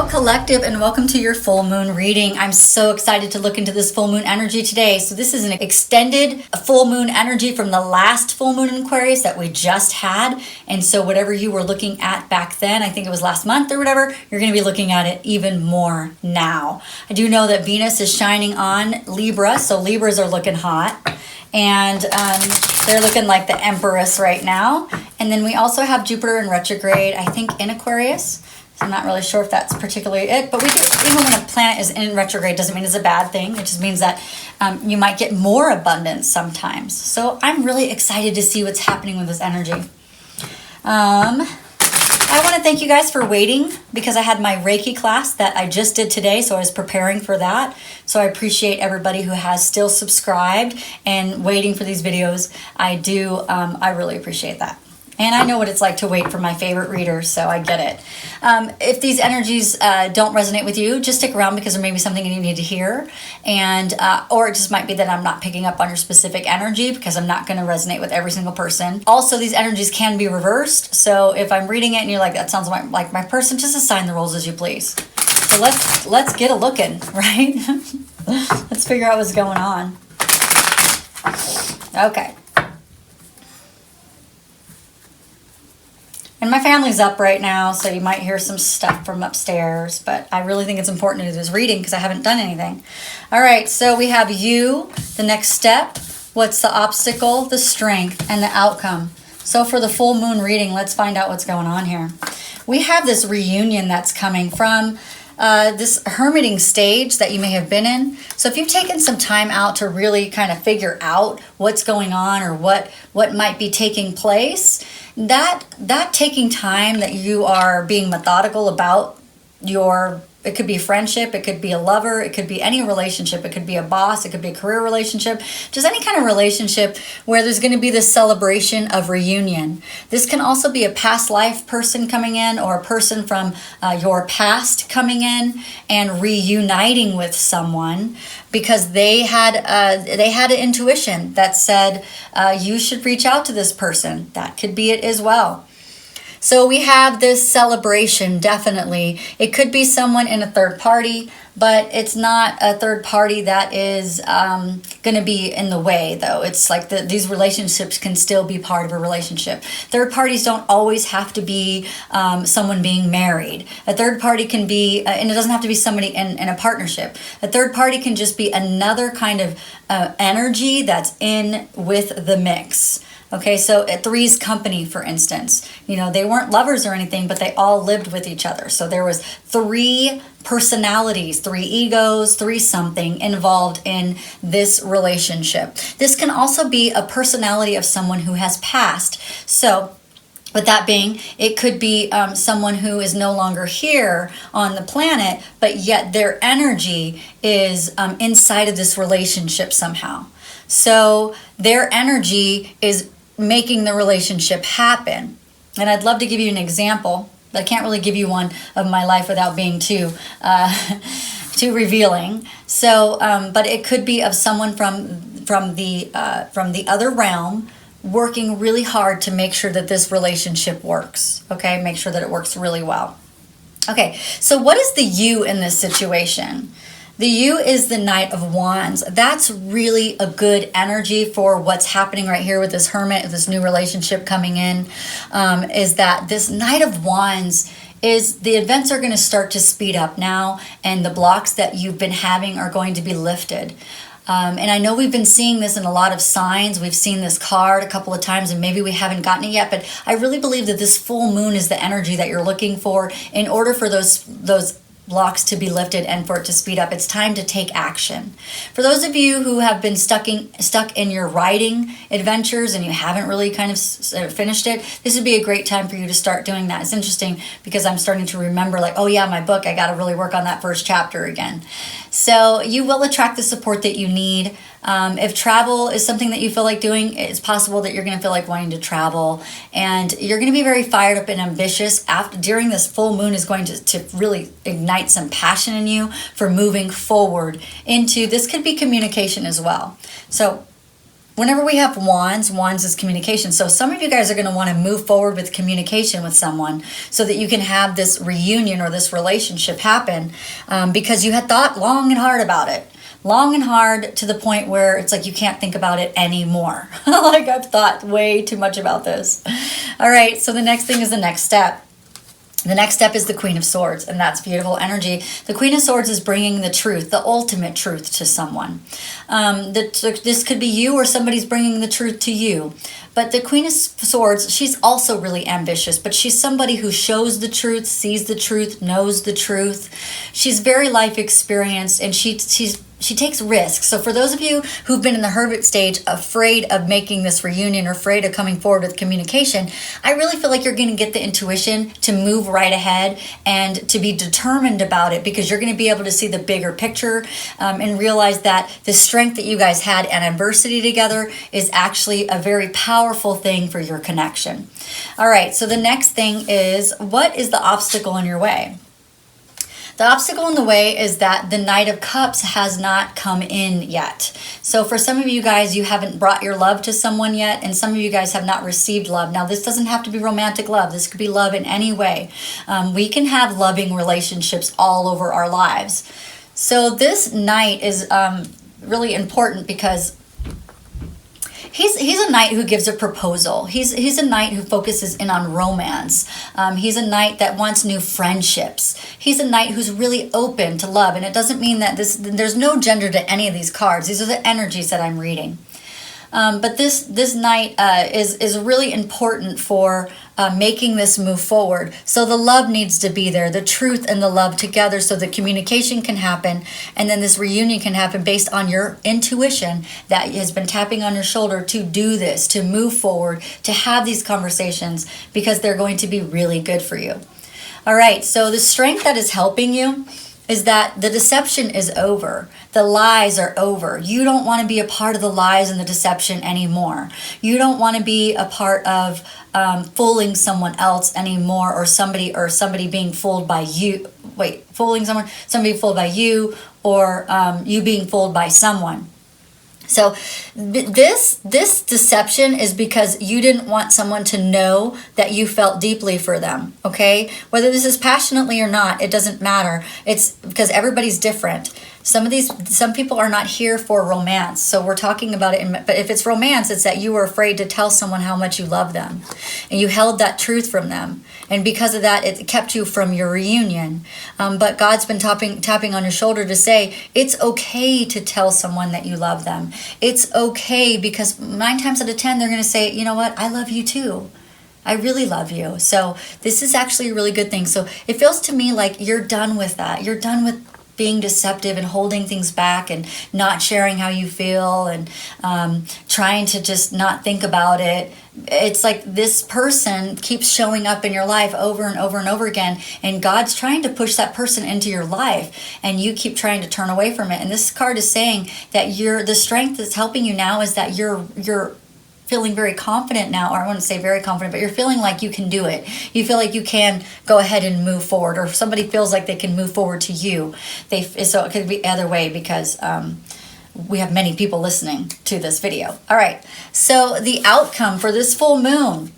Collective, and welcome to your full moon reading. I'm so excited to look into this full moon energy today. So this is an extended full moon energy from the last full moon in Aquarius that we just had. And so whatever you were looking at back then, I think it was last month or whatever, you're going to be looking at it even more now. I do know that Venus is shining on Libra, so Libras are looking hot. And they're looking like the Empress right now. And then we also have Jupiter in retrograde, I think in Aquarius. So I'm not really sure if that's particularly it, but we could, even when a planet is in retrograde doesn't mean it's a bad thing. It just means that you might get more abundance sometimes. So I'm really excited to see what's happening with this energy. I want to thank you guys for waiting because I had my Reiki class that I just did today, so I was preparing for that. So I appreciate everybody who has still subscribed and waiting for these videos. I really appreciate that. And I know what it's like to wait for my favorite readers, so I get it. If these energies don't resonate with you, just stick around because there may be something you need to hear. And or it just might be that I'm not picking up on your specific energy because I'm not going to resonate with every single person. Also, these energies can be reversed. So if I'm reading it and you're like, that sounds like my person, just assign the roles as you please. So let's get a looking, right? Let's figure out what's going on. Okay. And my family's up right now, so you might hear some stuff from upstairs, but I really think it's important to do this reading because I haven't done anything. All right, so we have you, the next step, what's the obstacle, the strength, and the outcome. So for the full moon reading, let's find out what's going on here. We have this reunion that's coming from this hermiting stage that you may have been in. So if you've taken some time out to really kind of figure out what's going on or what might be taking place, that taking time that you are being methodical about it could be a friendship, it could be a lover, it could be any relationship, it could be a boss, it could be a career relationship, just any kind of relationship where there's going to be this celebration of reunion. This can also be a past life person coming in or a person from your past coming in and reuniting with someone because they had an intuition that said you should reach out to this person. That could be it as well. So we have this celebration, definitely. It could be someone in a third party, but it's not a third party that is going to be in the way, though. It's like these relationships can still be part of a relationship. Third parties don't always have to be someone being married. A third party can be, and it doesn't have to be somebody in a partnership. A third party can just be another kind of energy that's in with the mix. Okay, so at Three's Company, for instance, they weren't lovers or anything, but they all lived with each other. So there was 3 personalities, 3 egos, 3 something involved in this relationship. This can also be a personality of someone who has passed. So with that being, it could be someone who is no longer here on the planet, but yet their energy is inside of this relationship somehow. So their energy is making the relationship happen. And I'd love to give you an example, but I can't really give you one of my life without being too revealing. So, but it could be of someone from the other realm working really hard to make sure that this relationship works. Okay, make sure that it works really well. Okay, so what is the you in this situation? The you is the Knight of Wands. That's really a good energy for what's happening right here with this hermit, this new relationship coming in, is that this Knight of Wands is the events are going to start to speed up now, and the blocks that you've been having are going to be lifted. And I know we've been seeing this in a lot of signs. We've seen this card a couple of times and maybe we haven't gotten it yet, but I really believe that this full moon is the energy that you're looking for in order for those blocks to be lifted and for it to speed up. It's time to take action. For those of you who have been stuck in your writing adventures and you haven't really kind of finished it, this would be a great time for you to start doing that. It's interesting because I'm starting to remember like, oh yeah, my book, I got to really work on that first chapter again. So you will attract the support that you need. If travel is something that you feel like doing, it's possible that you're going to feel like wanting to travel, and you're going to be very fired up and ambitious. During this full moon is going to really ignite some passion in you for moving forward into, this could be communication as well. So whenever we have wands, wands is communication. So some of you guys are going to want to move forward with communication with someone so that you can have this reunion or this relationship happen, because you had thought long and hard about it. Long and hard to the point where it's like you can't think about it anymore. Like, I've thought way too much about this. All right, so the next thing is the next step. The next step is the Queen of Swords, and that's beautiful energy. The Queen of Swords is bringing the truth, the ultimate truth to someone. This could be you, or somebody's bringing the truth to you. But the Queen of Swords, she's also really ambitious, but she's somebody who shows the truth, sees the truth, knows the truth. She's very life experienced, and she takes risks. So for those of you who've been in the hermit stage, afraid of making this reunion or afraid of coming forward with communication, I really feel like you're going to get the intuition to move right ahead and to be determined about it, because you're going to be able to see the bigger picture, and realize that the strength that you guys had at adversity together is actually a very powerful thing for your connection. All right, so the next thing is, what is the obstacle in your way? The obstacle in the way is that the Knight of Cups has not come in yet. So for some of you guys, you haven't brought your love to someone yet, and some of you guys have not received love. Now, this doesn't have to be romantic love. This could be love in any way. We can have loving relationships all over our lives. So this Knight is really important because he's a knight who gives a proposal. He's a knight who focuses in on romance. He's a knight that wants new friendships. He's a knight who's really open to love. And it doesn't mean that there's no gender to any of these cards. These are the energies that I'm reading. But this knight is really important for making this move forward. So the love needs to be there, the truth and the love together, so the communication can happen, and then this reunion can happen based on your intuition that has been tapping on your shoulder to do this, to move forward, to have these conversations, because they're going to be really good for you. All right, so the strength that is helping you is that the deception is over. The lies are over. You don't want to be a part of the lies and the deception anymore. You don't want to be a part of fooling someone else anymore, or somebody being fooled by you. Fooling someone, somebody fooled by you, or you being fooled by someone. So this deception is because you didn't want someone to know that you felt deeply for them, okay? Whether this is passionately or not, it doesn't matter. It's because everybody's different. Some people are not here for romance, so we're talking about it. But if it's romance, it's that you were afraid to tell someone how much you love them, and you held that truth from them, and because of that, it kept you from your reunion. But God's been tapping on your shoulder to say it's okay to tell someone that you love them. It's okay, because 9 times out of 10 they're going to say, you know what, I love you too. I really love you. So this is actually a really good thing. So it feels to me like you're done with that. You're done with being deceptive and holding things back and not sharing how you feel and trying to just not think about it. It's like this person keeps showing up in your life over and over and over again, and God's trying to push that person into your life, and you keep trying to turn away from it. And this card is saying that the strength that's helping you now is that you're feeling very confident now, or I wouldn't say very confident, but you're feeling like you can do it. You feel like you can go ahead and move forward, or if somebody feels like they can move forward to you, so it could be either way, because we have many people listening to this video. All right, so the outcome for this full moon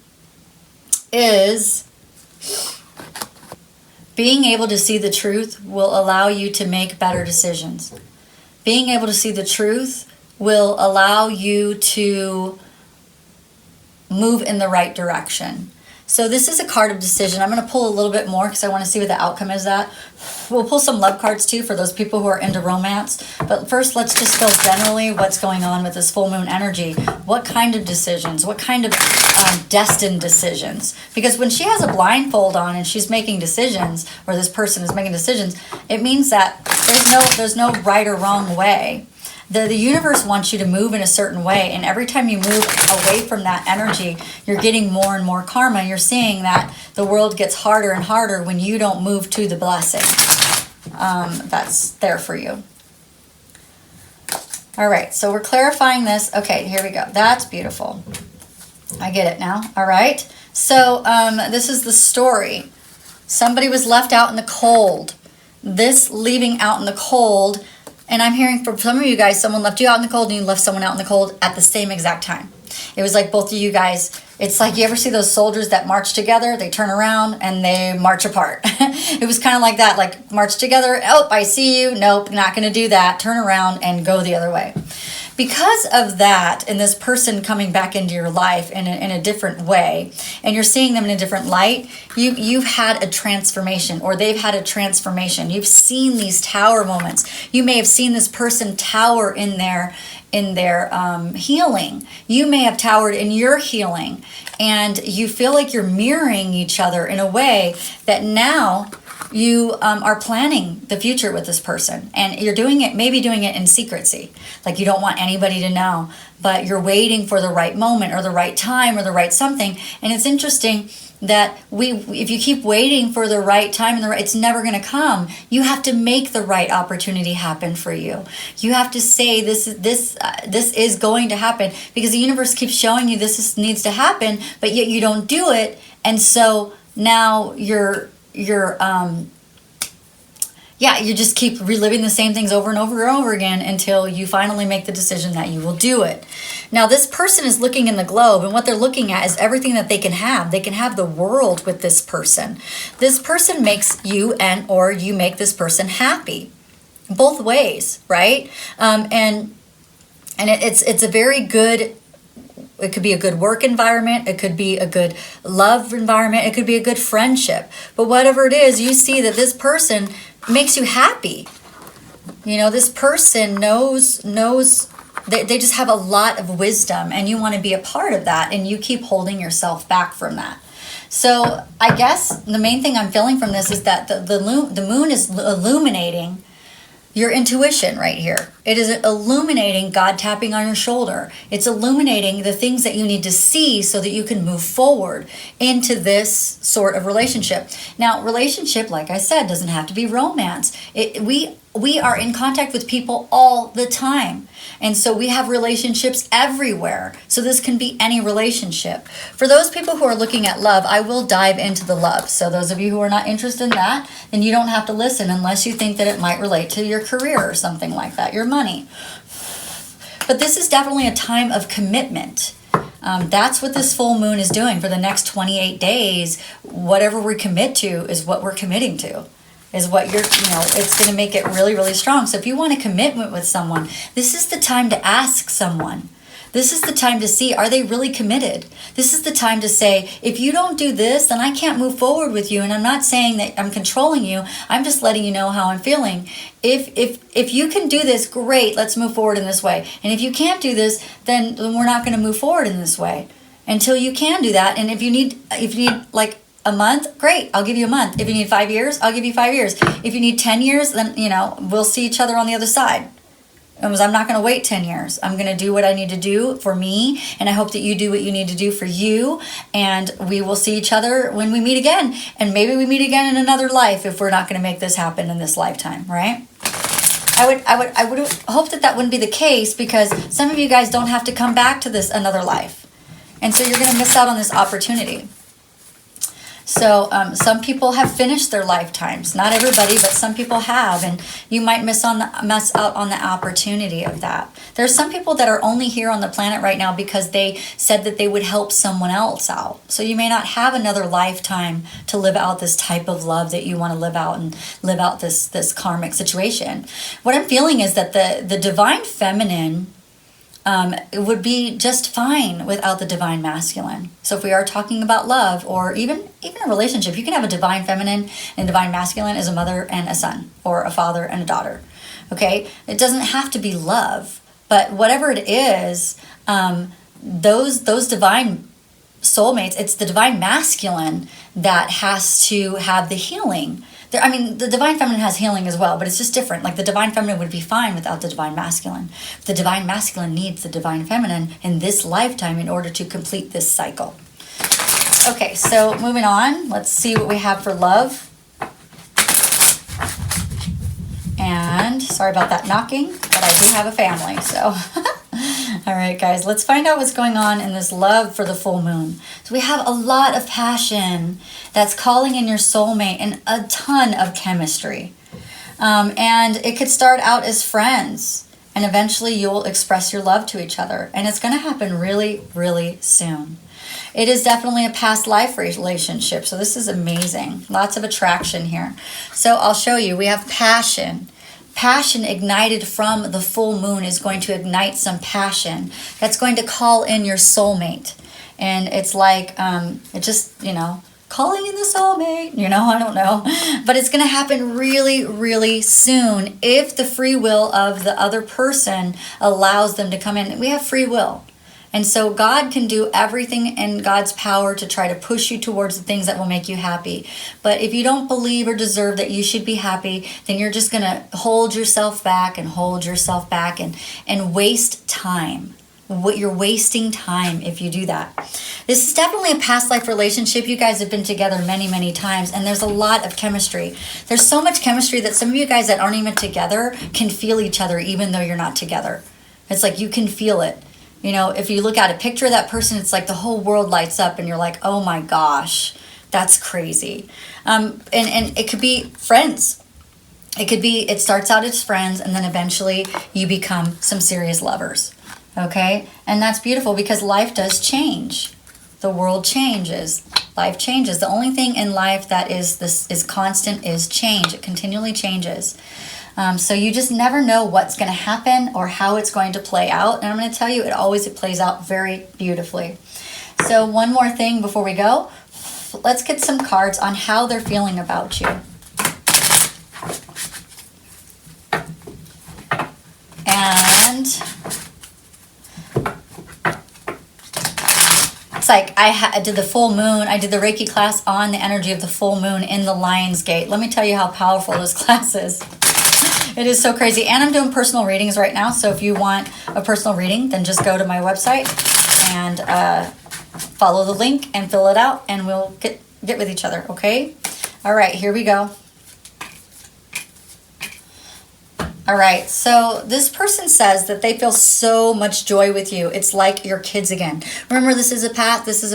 is being able to see the truth will allow you to make better decisions. Being able to see the truth will allow you to move in the right direction. So this is a card of decision. I'm going to pull a little bit more because I want to see what the outcome is at. We'll pull some love cards too for those people who are into romance. But first, let's just feel generally what's going on with this full moon energy. What kind of decisions? What kind of destined decisions? Because when she has a blindfold on and she's making decisions, or this person is making decisions, it means that there's no right or wrong way. The universe wants you to move in a certain way, and every time you move away from that energy, you're getting more and more karma. You're seeing that the world gets harder and harder when you don't move to the blessing. That's there for you. All right, so we're clarifying this. Okay, here we go. That's beautiful. I get it now. All right. So this is the story. Somebody was left out in the cold. This leaving out in the cold And I'm hearing from some of you guys, someone left you out in the cold and you left someone out in the cold at the same exact time. It was like both of you guys, it's like you ever see those soldiers that march together, they turn around and they march apart. It was kind of like that, like march together, oh, I see you, nope, not going to do that, turn around and go the other way. Because of that, and this person coming back into your life in a different way, and you're seeing them in a different light, you've had a transformation, or they've had a transformation. You've seen these tower moments. You may have seen this person tower in their healing. You may have towered in your healing, and you feel like you're mirroring each other in a way that now you are planning the future with this person, and you're doing it, maybe doing it in secrecy, like you don't want anybody to know, but you're waiting for the right moment or the right time or the right something. And it's interesting that if you keep waiting for the right time and it's never going to come. You have to make the right opportunity happen for you. You have to say this is going to happen, because the universe keeps showing you needs to happen, but yet you don't do it, and so now you just keep reliving the same things over and over and over again until you finally make the decision that you will do it. Now, this person is looking in the globe, and what they're looking at is everything that they can have. They can have the world with this person. This person makes you or you make this person happy. Both ways, right? And it's a very good. It could be a good work environment. It could be a good love environment. It could be a good friendship. But whatever it is, you see that this person makes you happy. You know, this person knows they just have a lot of wisdom, and you want to be a part of that, and you keep holding yourself back from that. So I guess the main thing I'm feeling from this is that the moon is illuminating your intuition right here. It is illuminating God tapping on your shoulder. It's illuminating the things that you need to see so that you can move forward into this sort of relationship. Now, relationship, like I said, doesn't have to be romance. We are in contact with people all the time. And so we have relationships everywhere. So this can be any relationship. For those people who are looking at love, I will dive into the love. So those of you who are not interested in that, then you don't have to listen unless you think that it might relate to your career or something like that, your money. But this is definitely a time of commitment. That's what this full moon is doing for the next 28 days. Whatever we commit to is what we're committing to. Is what it's going to make it really, really strong. So if you want a commitment with someone, this is the time to ask someone. This is the time to see, are they really committed? This is the time to say, if you don't do this, then I can't move forward with you. And I'm not saying that I'm controlling you. I'm just letting you know how I'm feeling. If you can do this, great, let's move forward in this way. And if you can't do this, then we're not going to move forward in this way until you can do that. And if you need like a month, great, I'll give you a month. If you need 5 years, I'll give you 5 years. If you need 10 years, then, we'll see each other on the other side. Because I'm not going to wait 10 years. I'm going to do what I need to do for me, and I hope that you do what you need to do for you, and we will see each other when we meet again. And maybe we meet again in another life if we're not going to make this happen in this lifetime, right? I would hope that wouldn't be the case, because some of you guys don't have to come back to this another life. And so you're going to miss out on this opportunity. So some people have finished their lifetimes. Not everybody, but some people have, and you might miss out on the opportunity of that. There's some people that are only here on the planet right now because they said that they would help someone else out. So you may not have another lifetime to live out this type of love that you want to live out and live out this karmic situation. What I'm feeling is that the divine feminine it would be just fine without the divine masculine. So if we are talking about love, or even a relationship, you can have a divine feminine and divine masculine as a mother and a son, or a father and a daughter. Okay? It doesn't have to be love, but whatever it is, those divine soulmates, it's the divine masculine that has to have the healing. The divine feminine has healing as well, but it's just different. Like the divine feminine would be fine without the divine masculine. The divine masculine needs the divine feminine in this lifetime in order to complete this cycle. Okay, so moving on. Let's see what we have for love. And sorry about that knocking, but I do have a family, so... All right, guys, let's find out what's going on in this love for the full moon. So we have a lot of passion that's calling in your soulmate and a ton of chemistry. And it could start out as friends. And eventually you'll express your love to each other. And it's going to happen really, really soon. It is definitely a past life relationship. So this is amazing. Lots of attraction here. So I'll show you. We have passion. Passion ignited from the full moon is going to ignite some passion. That's going to call in your soulmate. And it's like, it just, you know, calling in the soulmate, you know, I don't know. But it's going to happen really, really soon if the free will of the other person allows them to come in. We have free will. And so God can do everything in God's power to try to push you towards the things that will make you happy. But if you don't believe or deserve that you should be happy, then you're just going to hold yourself back and hold yourself back and waste time. What you're wasting time if you do that. This is definitely a past life relationship. You guys have been together many, many times, and there's a lot of chemistry. There's so much chemistry that some of you guys that aren't even together can feel each other even though you're not together. It's like you can feel it. You know, if you look at a picture of that person, it's like the whole world lights up and you're like, oh my gosh, that's crazy. And it could be friends. It starts out as friends and then eventually you become some serious lovers. Okay? And that's beautiful because life does change. The world changes. Life changes. The only thing in life that is constant is change. It continually changes. So you just never know what's going to happen or how it's going to play out. And I'm going to tell you, it plays out very beautifully. So one more thing before we go. Let's get some cards on how they're feeling about you. And it's like I did the full moon. I did the Reiki class on the energy of the full moon in the Lion's Gate. Let me tell you how powerful this class is. It is so crazy. And I'm doing personal readings right now. So if you want a personal reading, then just go to my website and follow the link and fill it out and we'll get with each other, okay? All right, here we go. All right, so this person says that they feel so much joy with you. It's like your kids again. Remember, this is a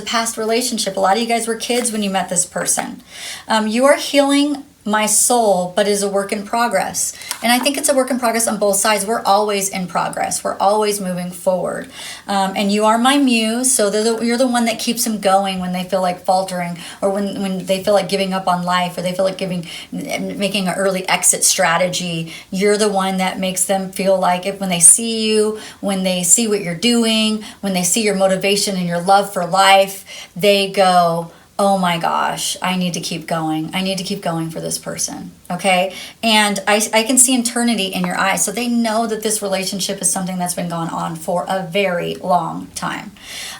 past relationship. A lot of you guys were kids when you met this person. You are healing my soul, but is a work in progress. And I think it's a work in progress on both sides. We're always in progress. We're always moving forward. And you are my muse, so you're the one that keeps them going when they feel like faltering or when they feel like giving up on life or they feel like making an early exit strategy. You're the one that makes them feel like when they see you, when they see what you're doing, when they see your motivation and your love for life, they go, oh my gosh, I need to keep going. I need to keep going for this person, okay? And I can see eternity in your eyes. So they know that this relationship is something that's been going on for a very long time.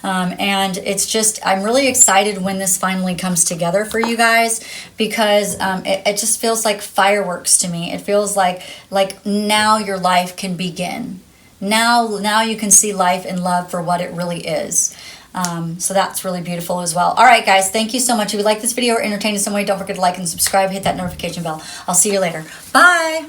And it's just, I'm really excited when this finally comes together for you guys because it just feels like fireworks to me. It feels like now your life can begin. Now you can see life and love for what it really is. So that's really beautiful as well. All right, guys, thank you so much. If you like this video or entertained in some way, don't forget to like and subscribe. Hit that notification bell. I'll see you later. Bye.